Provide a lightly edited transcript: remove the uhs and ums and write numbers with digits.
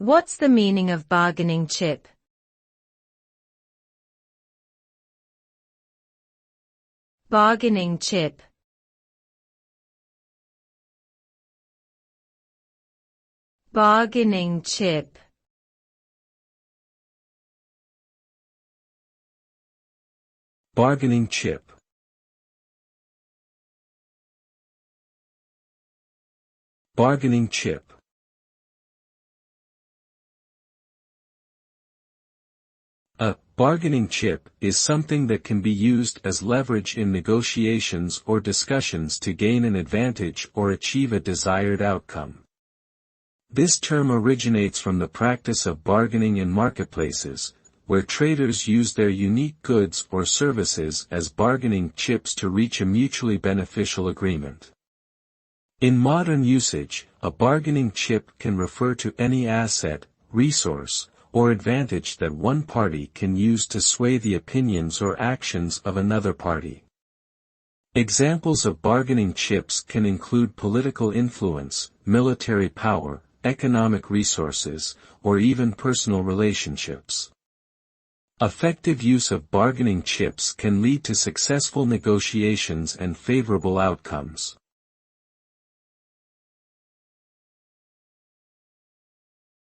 What's the meaning of bargaining chip? Bargaining chip. Bargaining chip. Bargaining chip. Bargaining chip. A bargaining chip is something that can be used as leverage in negotiations or discussions to gain an advantage or achieve a desired outcome. This term originates from the practice of bargaining in marketplaces, where traders use their unique goods or services as bargaining chips to reach a mutually beneficial agreement. In modern usage, a bargaining chip can refer to any asset, resource, or advantage that one party can use to sway the opinions or actions of another party. Examples of bargaining chips can include political influence, military power, economic resources, or even personal relationships. Effective use of bargaining chips can lead to successful negotiations and favorable outcomes.